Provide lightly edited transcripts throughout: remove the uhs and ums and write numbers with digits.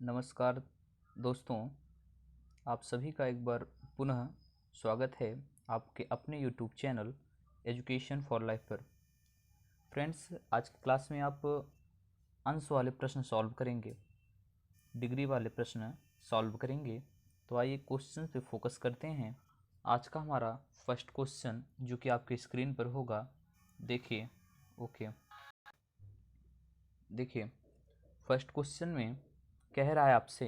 नमस्कार दोस्तों, आप सभी का एक बार पुनः स्वागत है आपके अपने YouTube channel education for life पर। फ्रेंड्स, आज की क्लास में आप अंश वाले प्रश्न सॉल्व करेंगे, डिग्री वाले प्रश्न सॉल्व करेंगे। तो आइए क्वेश्चन पे फोकस करते हैं। आज का हमारा फर्स्ट क्वेश्चन जो कि आपके स्क्रीन पर होगा, देखिए। देखिए, फर्स्ट क्वेश्चन में कह रहा है आपसे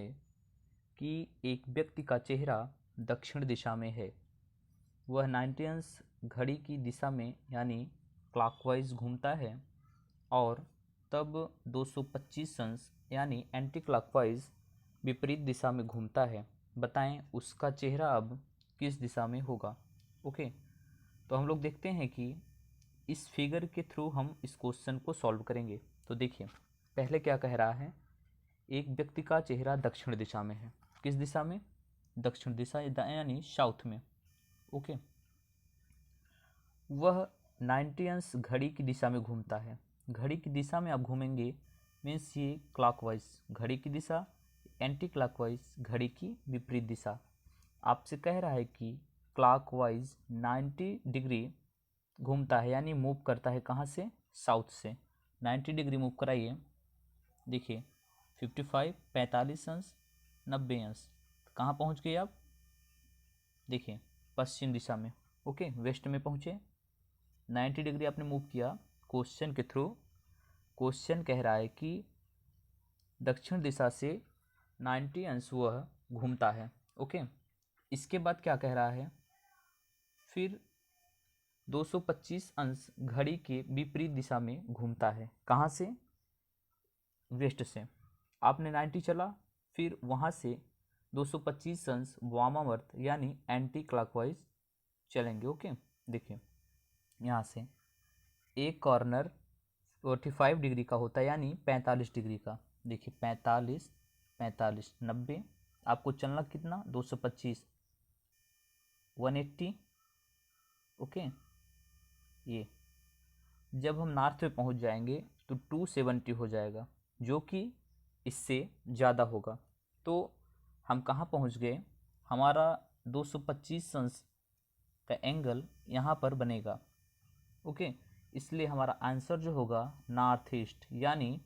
कि एक व्यक्ति का चेहरा दक्षिण दिशा में है। वह 90 अंश घड़ी की दिशा में यानी क्लॉकवाइज घूमता है और तब 225 अंश यानी एंटी क्लॉकवाइज विपरीत दिशा में घूमता है। बताएं उसका चेहरा अब किस दिशा में होगा। ओके, तो हम लोग देखते हैं कि इस फिगर के थ्रू हम इस क्वेश्चन को सॉल्व करेंगे। तो देखिए, पहले क्या कह रहा है, एक व्यक्ति का चेहरा दक्षिण दिशा में है। किस दिशा में? दक्षिण दिशा यानी साउथ में। ओके, वह 90 अंश घड़ी की दिशा में घूमता है। घड़ी की दिशा में आप घूमेंगे मीन्स ये क्लॉकवाइज घड़ी की दिशा, एंटी क्लॉकवाइज घड़ी की विपरीत दिशा। आपसे कह रहा है कि क्लॉकवाइज 90 डिग्री घूमता है यानी मूव करता है। कहाँ से? साउथ से। 90 डिग्री मूव कराइए। देखिए 55, 45 अंश, 90 अंश, कहाँ पहुँच गए आप? देखिए पश्चिम दिशा में। ओके, वेस्ट में पहुँचे। 90 डिग्री आपने मूव किया क्वेश्चन के थ्रू। क्वेश्चन कह रहा है कि दक्षिण दिशा से 90 अंश वह घूमता है। ओके, इसके बाद क्या कह रहा है, फिर 225 अंश घड़ी के विपरीत दिशा में घूमता है। कहाँ से? वेस्ट से। आपने 90 चला, फिर वहाँ से 225 अंश वामावर्त यानी एंटी क्लॉकवाइज चलेंगे। ओके, देखिए यहाँ से एक कॉर्नर 45 डिग्री का होता है यानी 45 डिग्री का। देखिए 45, 45, 90, आपको चलना कितना? 225, 180। ओके, ये जब हम नॉर्थ में पहुंच जाएंगे तो 270 हो जाएगा, जो कि इससे ज़्यादा होगा। तो हम कहाँ पहुंच गए? हमारा 225 अंश का एंगल यहाँ पर बनेगा। ओके, इसलिए हमारा आंसर जो होगा नॉर्थ ईस्ट यानी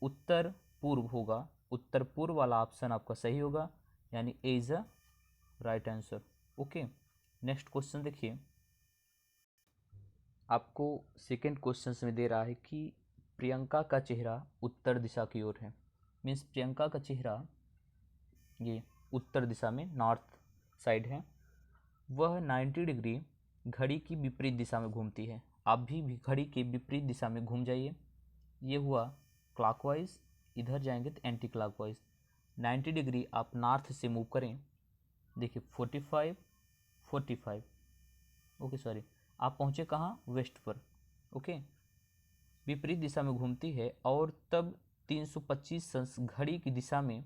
उत्तर पूर्व होगा। उत्तर पूर्व वाला ऑप्शन आपका सही होगा, यानी A is a right answer. Okay, next question देखिए। आपको सेकेंड क्वेश्चन में दे रहा है कि प्रियंका का चेहरा उत्तर दिशा की ओर है। मीन्स प्रियंका का चेहरा ये उत्तर दिशा में, नॉर्थ साइड है। वह 90 डिग्री घड़ी की विपरीत दिशा में घूमती है। आप भी घड़ी के विपरीत दिशा में घूम जाइए। ये हुआ क्लॉकवाइज, इधर जाएंगे तो एंटी क्लॉकवाइज। 90 डिग्री आप नॉर्थ से मूव करें। देखिए 45, 45। ओके सॉरी, आप पहुँचे कहाँ? वेस्ट पर। ओके, विपरीत दिशा में घूमती है और तब 325 अंश घड़ी की दिशा में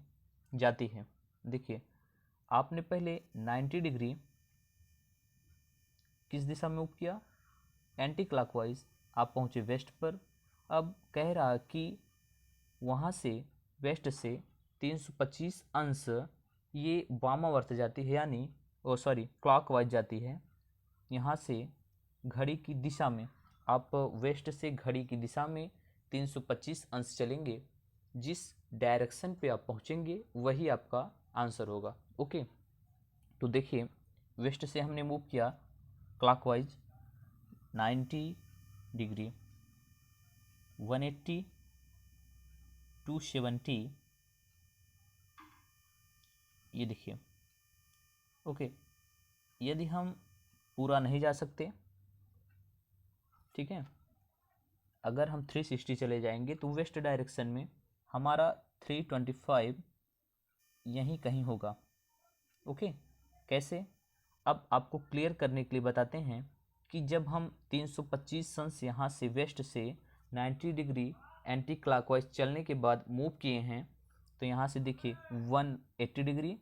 जाती है। देखिए आपने पहले 90 डिग्री किस दिशा में मूव किया? Anti clockwise. आप पहुँचे वेस्ट पर। अब कह रहा कि वहाँ से वेस्ट से 325 अंश ये वामावर्त जाती है यानी क्लॉकवाइज जाती है। यहाँ से घड़ी की दिशा में आप वेस्ट से घड़ी की दिशा में 325 अंश चलेंगे। जिस डायरेक्शन पे आप पहुँचेंगे वही आपका आंसर होगा। ओके, तो देखिए वेस्ट से हमने मूव किया क्लॉकवाइज 90 डिग्री, 180, 270, ये देखिए। ओके, यदि हम पूरा नहीं जा सकते, ठीक है, अगर हम 360 चले जाएंगे तो वेस्ट डायरेक्शन में हमारा 325 यहीं कहीं होगा। ओके, कैसे? अब आपको क्लियर करने के लिए बताते हैं कि जब हम 325 अंश यहाँ से वेस्ट से 90 डिग्री एंटी क्लॉकवाइज चलने के बाद मूव किए हैं, तो यहाँ से देखिए 180 डिग्री,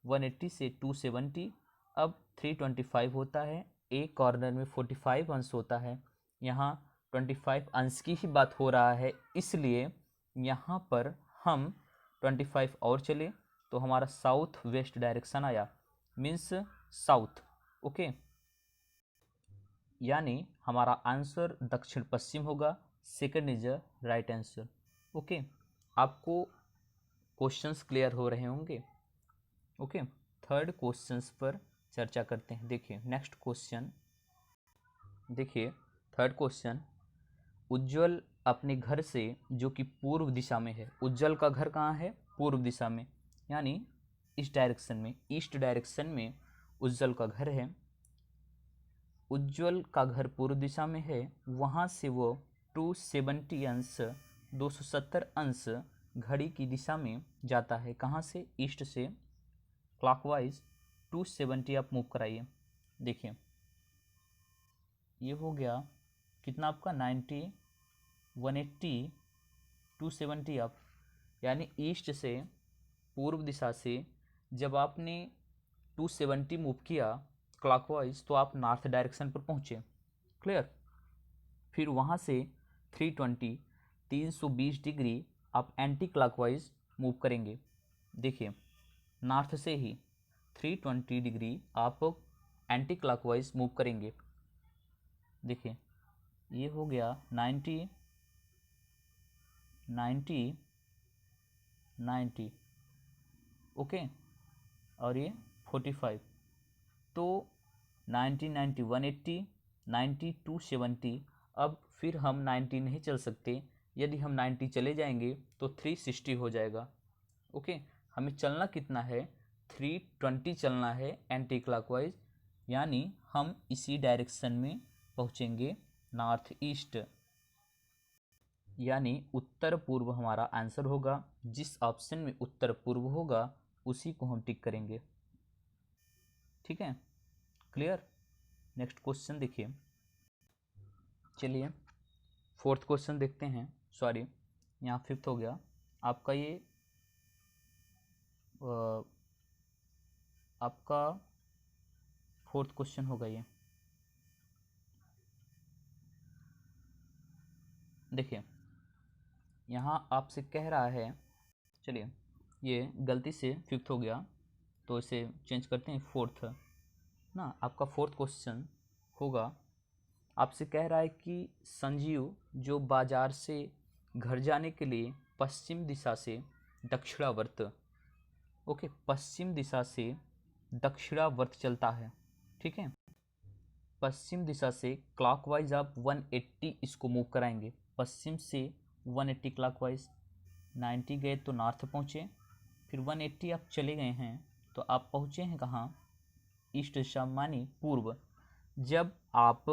180 से 270, अब 325 होता है। एक कॉर्नर में 45 अंश होता है, यहाँ 25 अंश की ही बात हो रहा है, इसलिए यहाँ पर हम 25 और चले तो हमारा साउथ वेस्ट डायरेक्शन आया, मीन्स साउथ। ओके, यानी हमारा आंसर दक्षिण पश्चिम होगा। Second is a right answer. Okay, आपको क्वेश्चंस क्लियर हो रहे होंगे। ओके, थर्ड क्वेश्चंस पर चर्चा करते हैं। देखिए नेक्स्ट क्वेश्चन, देखिए थर्ड क्वेश्चन, उज्जवल अपने घर से जो कि पूर्व दिशा में है, उज्जवल का घर कहाँ है? पूर्व दिशा में, यानी इस डायरेक्शन में, ईस्ट डायरेक्शन में उज्जवल का घर है। उज्जवल का घर पूर्व दिशा में है, वहाँ से वो 270 अंश 270 अंश घड़ी की दिशा में जाता है। कहाँ से? ईस्ट से क्लॉकवाइज 270 आप मूव कराइए। देखिए ये हो गया कितना आपका 90, 180, 270 अप, यानी ईस्ट से पूर्व दिशा से जब आपने 270 मूव किया क्लॉकवाइज तो आप नॉर्थ डायरेक्शन पर पहुँचे। क्लियर? फिर वहाँ से 320 डिग्री आप एंटी क्लॉकवाइज मूव करेंगे। देखिए नॉर्थ से ही 320 डिग्री आप एंटी क्लॉकवाइज मूव करेंगे। देखिए ये हो गया 90, 90, 90, ओके, और ये 45, तो 90, 90, 180, 90, 270। अब फिर हम 90 नहीं चल सकते, यदि हम 90 चले जाएंगे तो 360 हो जाएगा। ओके, हमें चलना कितना है? 320 चलना है एंटी क्लॉकवाइज, यानी हम इसी डायरेक्शन में पहुंचेंगे, नॉर्थ ईस्ट, यानी उत्तर पूर्व हमारा आंसर होगा। जिस ऑप्शन में उत्तर पूर्व होगा उसी को हम टिक करेंगे। ठीक है, क्लियर? नेक्स्ट क्वेश्चन देखिए, चलिए फोर्थ क्वेश्चन देखते हैं। सॉरी, यहाँ फिफ्थ हो गया आपका, ये आपका फोर्थ क्वेश्चन होगा ये। देखिए यहाँ आपसे कह रहा है, चलिए ये गलती से फिफ्थ हो गया तो इसे चेंज करते हैं फोर्थ ना। आपका फोर्थ क्वेश्चन होगा, आपसे कह रहा है कि संजीव जो बाजार से घर जाने के लिए पश्चिम दिशा से दक्षिणावर्त, ओके, पश्चिम दिशा से दक्षिणावर्त चलता है। ठीक है, पश्चिम दिशा से क्लॉकवाइज आप 180 इसको मूव कराएंगे, पश्चिम से 180 क्लॉकवाइज। 90 गए तो नॉर्थ पहुँचे, फिर 180 आप चले गए हैं तो आप पहुँचे हैं कहाँ? ईस्ट दिशा मानी पूर्व। जब आप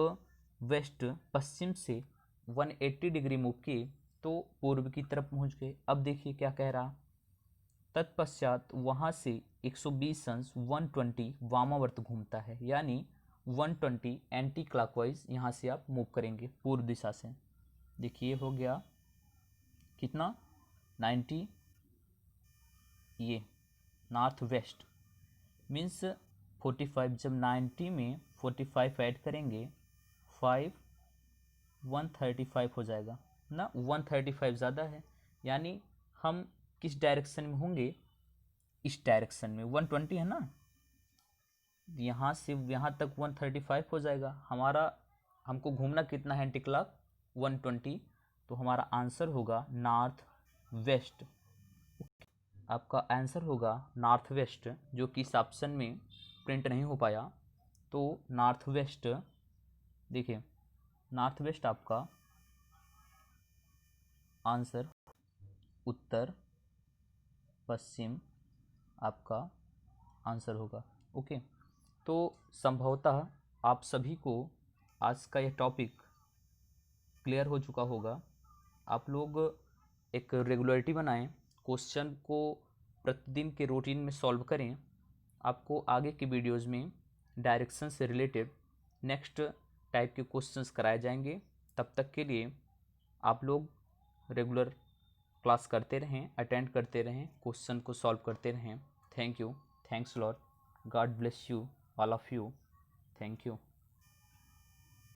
वेस्ट पश्चिम से 180 डिग्री मूव किए तो पूर्व की तरफ पहुँच गए। अब देखिए क्या कह रहा, तत्पश्चात वहाँ से 120 अंश 120 वामावर्त घूमता है, यानी 120 एंटी क्लॉकवाइज यहाँ से आप मूव करेंगे पूर्व दिशा से। देखिए हो गया कितना? 90, ये नॉर्थ वेस्ट मीन्स 45। जब 90 में 45 ऐड करेंगे 5, 135 हो जाएगा ना, 135 ज़्यादा है, यानी हम किस डायरेक्शन में होंगे? इस डायरेक्शन में। 120 है ना, यहाँ से यहाँ तक 135 हो जाएगा हमारा। हमको घूमना कितना है एंटी क्लॉक? 120, तो हमारा आंसर होगा नॉर्थ वेस्ट। आपका आंसर होगा नॉर्थ वेस्ट, जो कि इस ऑप्शन में प्रिंट नहीं हो पाया, तो नॉर्थ वेस्ट। देखिए नॉर्थ वेस्ट आपका आंसर, उत्तर पश्चिम आपका आंसर होगा। ओके, तो संभवतः आप सभी को आज का यह टॉपिक क्लियर हो चुका होगा। आप लोग एक रेगुलरिटी बनाएं, क्वेश्चन को प्रतिदिन के रूटीन में सॉल्व करें। आपको आगे की वीडियोज़ में डायरेक्शन से रिलेटेड नेक्स्ट टाइप के क्वेश्चंस कराए जाएंगे। तब तक के लिए आप लोग रेगुलर क्लास करते रहें, अटेंड करते रहें, क्वेश्चन को सॉल्व करते रहें। Thank you, thanks lot, God bless you all of you, thank you.